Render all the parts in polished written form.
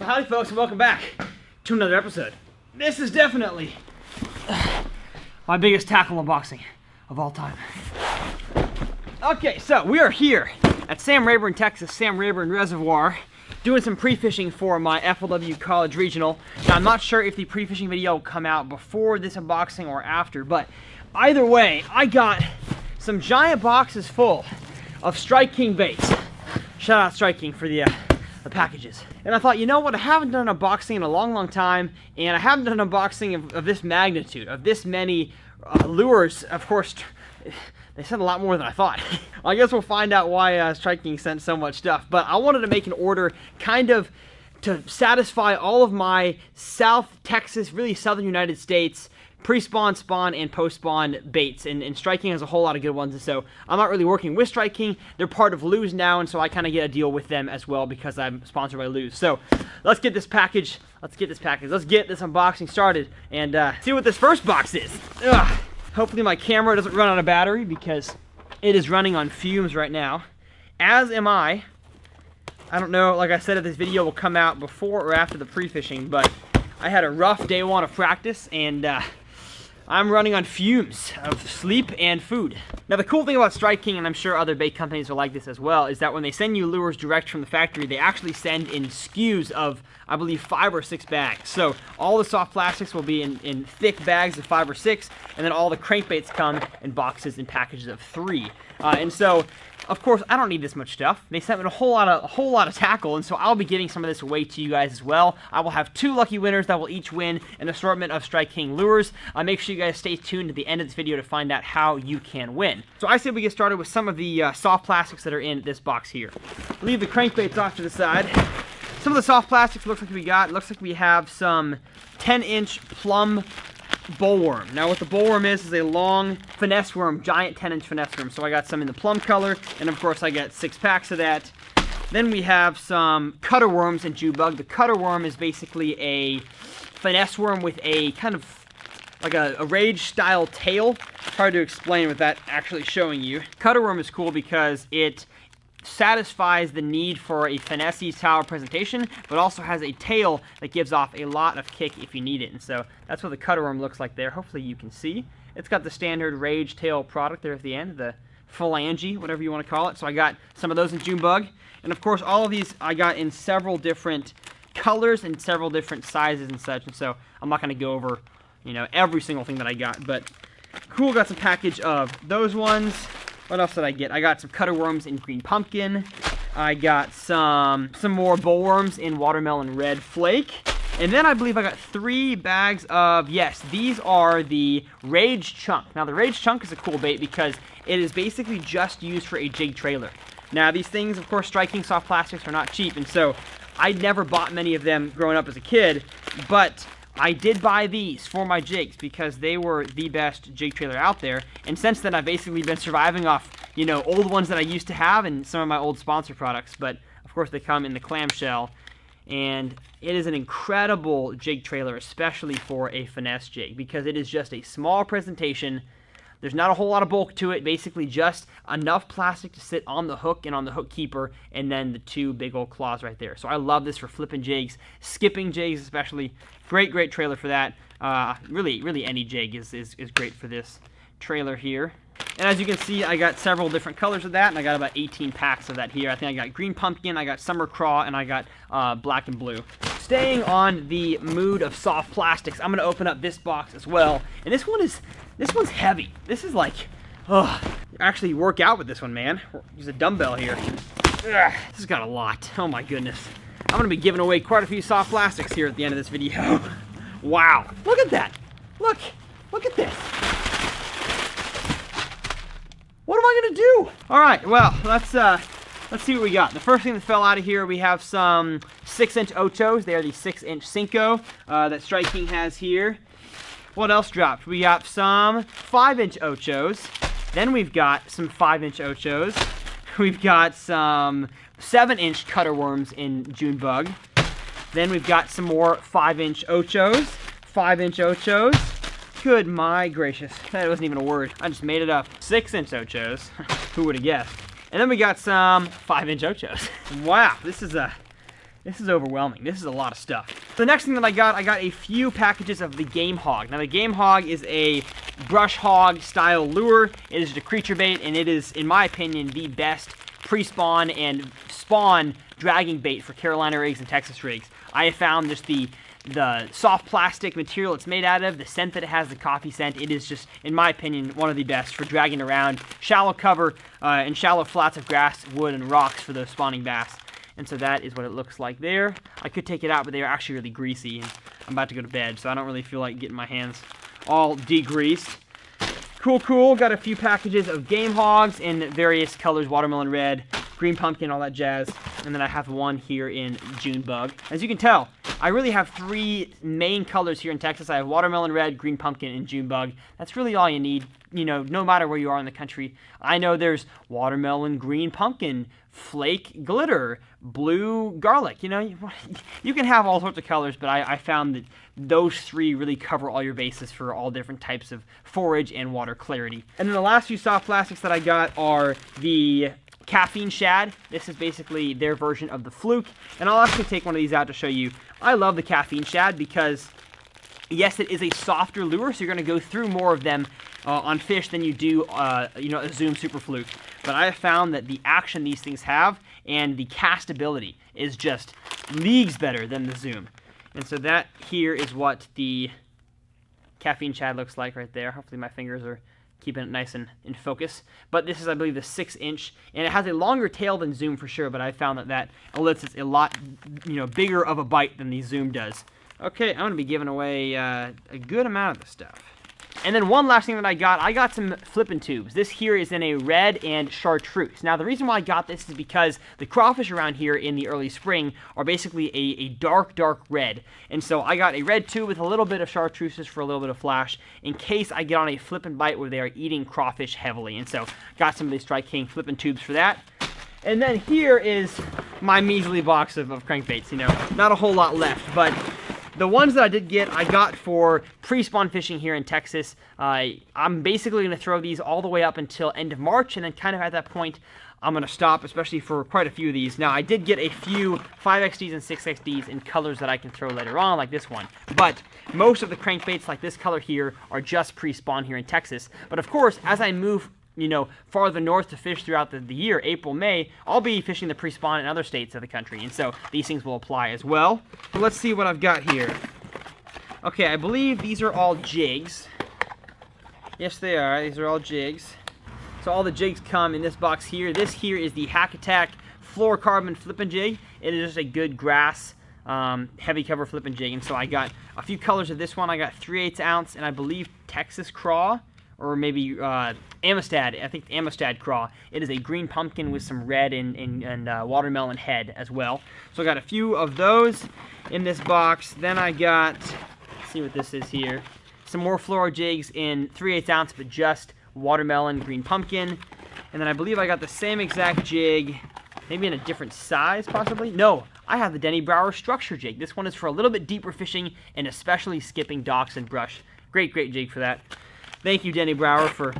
So howdy folks, and welcome back to another episode. This is definitely my biggest tackle unboxing of all time. Okay, so we are here at Sam Rayburn, Texas, Sam Rayburn Reservoir, doing some pre-fishing for my FLW College Regional. Now I'm not sure if the pre-fishing video will come out before this unboxing or after, but either way, I got some giant boxes full of Strike King baits. Shout out Strike King for the packages. And I thought, you know what, I haven't done an unboxing in a long time, and I haven't done an unboxing of this magnitude, of this many lures. Of course, they sent a lot more than I thought. I guess we'll find out why Strike King sent so much stuff, but I wanted to make an order kind of to satisfy all of my South Texas, really Southern United States, pre-spawn, spawn, and post-spawn baits, and Strike King has a whole lot of good ones, and so I'm not really working with Strike King. They're part of Lose now, and so I kind of get a deal with them as well because I'm sponsored by Lose. So let's get this package, let's get this unboxing started, and see what this first box is. Ugh. Hopefully my camera doesn't run out of battery because it is running on fumes right now, as am I. I don't know, like I said, if this video will come out before or after the pre-fishing, but I had a rough day one of practice, and I'm running on fumes of sleep and food. Now the cool thing about Strike King, and I'm sure other bait companies are like this as well, is that when they send you lures direct from the factory, they actually send in SKUs of, I believe, 5 or 6 bags. So all the soft plastics will be in thick bags of 5 or 6, and then all the crankbaits come in boxes and packages of 3. And so, of course, I don't need this much stuff. They sent me a whole lot of tackle, and so I'll be getting some of this away to you guys as well. I will have 2 lucky winners that will each win an assortment of Strike King lures. Make sure you guys stay tuned to the end of this video to find out how you can win. So I say we get started with some of the soft plastics that are in this box here. Leave the crankbaits off to the side. Some of the soft plastics looks like we have some 10-inch plum bullworm. Now what the bullworm is a long finesse worm, giant 10-inch finesse worm. So I got some in the plum color, and of course I got 6 packs of that. Then we have some cutter worms in June bug. The cutter worm is basically a finesse worm with a kind of like a rage style tail. Hard to explain with that actually showing you. Cutter worm is cool because it satisfies the need for a finesse style presentation, but also has a tail that gives off a lot of kick if you need it. And so that's what the cutter worm looks like there. Hopefully you can see. It's got the standard rage tail product there at the end, the phalange, whatever you want to call it. So I got some of those in June bug. And of course all of these I got in several different colors and several different sizes and such. And so I'm not going to go over, you know, every single thing that I got, but cool. Got some package of those ones. What else did I get? I got some cutter worms in green pumpkin. I got some more bullworms in watermelon red flake. And then I believe I got 3 bags of, yes, these are the Rage Chunk. Now the Rage Chunk is a cool bait because it is basically just used for a jig trailer. Now these things, of course, Strike King soft plastics are not cheap, and so I never bought many of them growing up as a kid, but I did buy these for my jigs because they were the best jig trailer out there. And since then, I've basically been surviving off, you know, old ones that I used to have and some of my old sponsor products. But of course, they come in the clamshell, and it is an incredible jig trailer, especially for a finesse jig, because it is just a small presentation. There's not a whole lot of bulk to it, basically just enough plastic to sit on the hook and on the hook keeper, and then the 2 big old claws right there. So I love this for flipping jigs, skipping jigs especially. Great trailer for that. Really any jig is great for this trailer here. And as you can see, I got several different colors of that, and I got about 18 packs of that here. I think I got green pumpkin, I got summer craw, and I got black and blue. Staying on the mood of soft plastics, I'm gonna open up this box as well. And this one's heavy. This is like, actually work out with this one, man. Use a dumbbell here. Ugh, this has got a lot. Oh my goodness. I'm gonna be giving away quite a few soft plastics here at the end of this video. Wow, look at that. Look at this. What am I gonna do? All right, well, let's see what we got. The first thing that fell out of here, we have some 6-inch Ochos. They are the 6-inch Cinco that Strike King has here. What else dropped? We got some 5-inch Ochos. Then we've got some 5-inch Ochos. We've got some 7-inch cutter worms in June bug. Then we've got some more 5-inch Ochos. 5-inch Ochos. Good my gracious. That wasn't even a word. I just made it up. 6-inch Ochos. Who would have guessed? And then we got some 5-inch Ochos. Wow, this is This is overwhelming. This is a lot of stuff. The next thing that I got a few packages of the Game Hog. Now, the Game Hog is a brush hog style lure. It is a creature bait, and it is, in my opinion, the best pre-spawn and spawn dragging bait for Carolina rigs and Texas rigs. I have found just the soft plastic material it's made out of, the scent that it has, the coffee scent, it is just, in my opinion, one of the best for dragging around shallow cover and shallow flats of grass, wood, and rocks for those spawning bass. And so that is what it looks like there. I could take it out, but they are actually really greasy, and I'm about to go to bed, so I don't really feel like getting my hands all degreased. Cool. Got a few packages of Game Hogs in various colors, watermelon red, green pumpkin, all that jazz. And then I have one here in June bug. As you can tell, I really have 3 main colors here in Texas. I have watermelon red, green pumpkin, and June bug. That's really all you need, you know, no matter where you are in the country. I know there's watermelon, green pumpkin, flake glitter, blue garlic. You know, you can have all sorts of colors, but I found that those 3 really cover all your bases for all different types of forage and water clarity. And then the last few soft plastics that I got are the caffeine shad. This is basically their version of the fluke, and I'll actually take one of these out to show you. I love the caffeine shad because, yes, it is a softer lure, so you're going to go through more of them on fish than you do, you know, a Zoom Super Fluke. But I have found that the action these things have and the castability is just leagues better than the Zoom. And so that here is what the caffeine shad looks like right there. Hopefully my fingers are keeping it nice and in focus. But this is, I believe, the 6-inch, and it has a longer tail than Zoom for sure, but I found that that elicits a lot, you know, bigger of a bite than the Zoom does. Okay, I'm going to be giving away a good amount of this stuff. And then one last thing that I got some flipping tubes. This here is in a red and chartreuse. Now, the reason why I got this is because the crawfish around here in the early spring are basically a dark red. And so I got a red tube with a little bit of chartreuses for a little bit of flash in case I get on a flippin' bite where they are eating crawfish heavily. And so got some of these Strike King flippin' tubes for that. And then here is my measly box of crankbaits. You know, not a whole lot left, but the ones that I did get, I got for pre-spawn fishing here in Texas. I'm basically going to throw these all the way up until end of March, and then kind of at that point, I'm going to stop, especially for quite a few of these. Now, I did get a few 5XDs and 6XDs in colors that I can throw later on, like this one. But most of the crankbaits, like this color here, are just pre-spawn here in Texas. But of course, as I move, you know, farther north to fish throughout the year, April, May, I'll be fishing the pre-spawn in other states of the country, and so these things will apply as well. So let's see what I've got here. Okay, I believe these are all jigs. Yes, they are. These are all jigs. So all the jigs come in this box here. This here is the Hack Attack fluorocarbon flipping jig. It is just a good grass, heavy cover flipping jig, and so I got a few colors of this one. I got 3/8 ounce, and I believe Texas craw, or maybe Amistad. I think Amistad craw. It is a green pumpkin with some red and watermelon head as well. So I got a few of those in this box. Then I got, let's see what this is here, some more fluoro jigs in 3/8 ounce, but just watermelon, green pumpkin. And then I believe I got the same exact jig, maybe in a different size possibly. No, I have the Denny Brower structure jig. This one is for a little bit deeper fishing and especially skipping docks and brush. Great jig for that. Thank you, Denny Brower, for,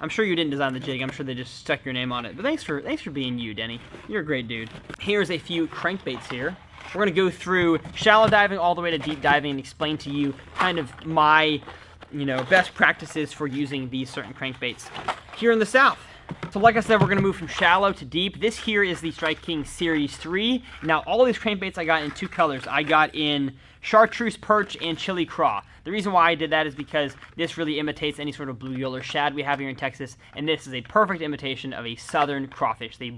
I'm sure you didn't design the jig. I'm sure they just stuck your name on it. But thanks for being you, Denny. You're a great dude. Here's a few crankbaits here. We're going to go through shallow diving all the way to deep diving and explain to you kind of my, you know, best practices for using these certain crankbaits here in the South. So like I said, we're going to move from shallow to deep. This here is the Strike King Series 3. Now, all of these crankbaits I got in 2 colors. I got in chartreuse perch and chili craw. The reason why I did that is because this really imitates any sort of bluegill or shad we have here in Texas, and this is a perfect imitation of a southern crawfish. They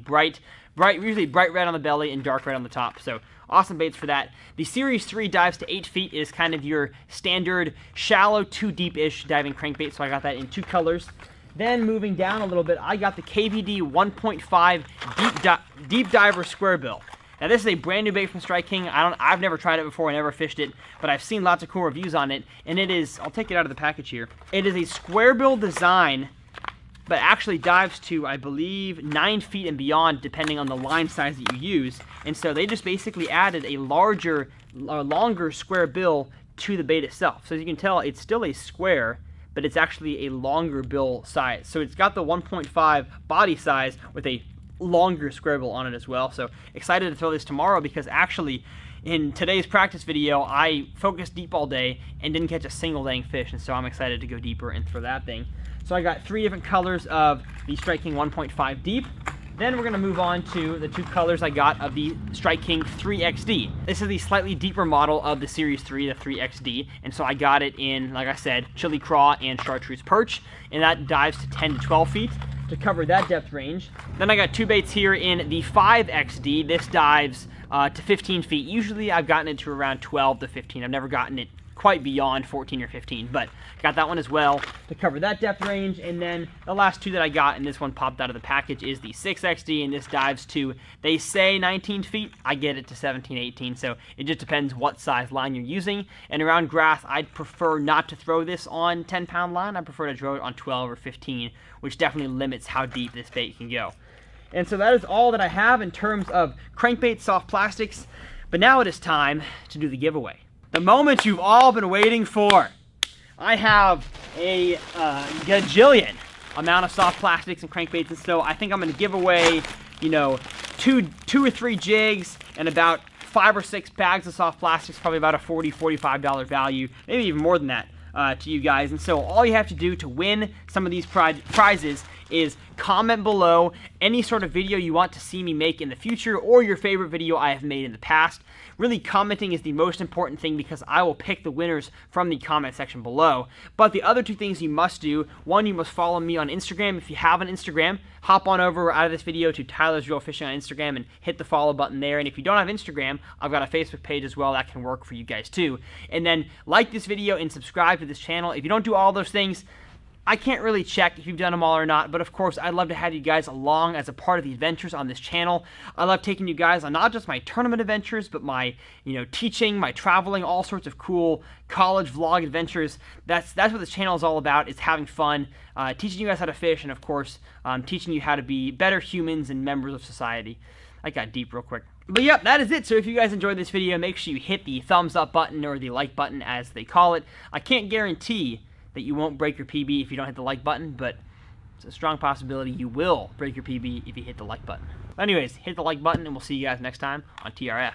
usually bright red on the belly and dark red on the top. So awesome baits for that. The Series 3 dives to 8 feet is kind of your standard shallow to deep-ish diving crankbait, so I got that in 2 colors. Then moving down a little bit, I got the KVD 1.5 deep diver square bill. Now this is a brand new bait from Strike King. I've never tried it before, I never fished it, but I've seen lots of cool reviews on it, and it is, I'll take it out of the package here. It is a square bill design, but actually dives to, I believe, 9 feet and beyond, depending on the line size that you use. And so they just basically added a longer square bill to the bait itself. So as you can tell, it's still a square, but it's actually a longer bill size. So it's got the 1.5 body size with a longer square bill on it as well. So excited to throw this tomorrow, because actually in today's practice video, I focused deep all day and didn't catch a single dang fish, and so I'm excited to go deeper and throw that thing. So I got 3 different colors of the Strike King 1.5 deep. Then we're gonna move on to the 2 colors I got of the Strike King 3XD. This is the slightly deeper model of the Series 3, the 3XD, and so I got it in, like I said, Chili Craw and Chartreuse Perch, and that dives to 10 to 12 feet to cover that depth range. Then I got 2 baits here in the 5XD. This dives to 15 feet. Usually I've gotten it to around 12 to 15. I've never gotten it quite beyond 14 or 15, but got that one as well to cover that depth range. And then the last 2 that I got, and this one popped out of the package, is the 6XD, and this dives to, they say 19 feet, I get it to 17, 18, so it just depends what size line you're using. And around grass, I'd prefer not to throw this on 10-pound line. I prefer to throw it on 12 or 15, which definitely limits how deep this bait can go. And so that is all that I have in terms of crankbait soft plastics, but now it is time to do the giveaway. The moment you've all been waiting for. I have a gajillion amount of soft plastics and crankbaits, and so I think I'm going to give away, you know, two or three jigs and about 5 or 6 bags of soft plastics, probably about a $40, $45 value, maybe even more than that, to you guys. And so all you have to do to win some of these prizes is comment below any sort of video you want to see me make in the future, or your favorite video I have made in the past. Really, commenting is the most important thing, because I will pick the winners from the comment section below. But the other 2 things you must do: 1, you must follow me on Instagram. If you have an Instagram, hop on over out of this video to Tyler's Real Fishing on Instagram and hit the follow button there. And if you don't have Instagram, I've got a Facebook page as well that can work for you guys too. And then like this video and subscribe to this channel. If you don't do all those things, I can't really check if you've done them all or not, but of course, I'd love to have you guys along as a part of the adventures on this channel. I love taking you guys on not just my tournament adventures, but my, teaching, my traveling, all sorts of cool college vlog adventures. That's what this channel is all about, is having fun, teaching you guys how to fish, and of course, teaching you how to be better humans and members of society. I got deep real quick. But yep, that is it. So if you guys enjoyed this video, make sure you hit the thumbs up button, or the like button as they call it. I can't guarantee that you won't break your PB if you don't hit the like button, but it's a strong possibility you will break your PB if you hit the like button. Anyways, hit the like button, and we'll see you guys next time on TRF.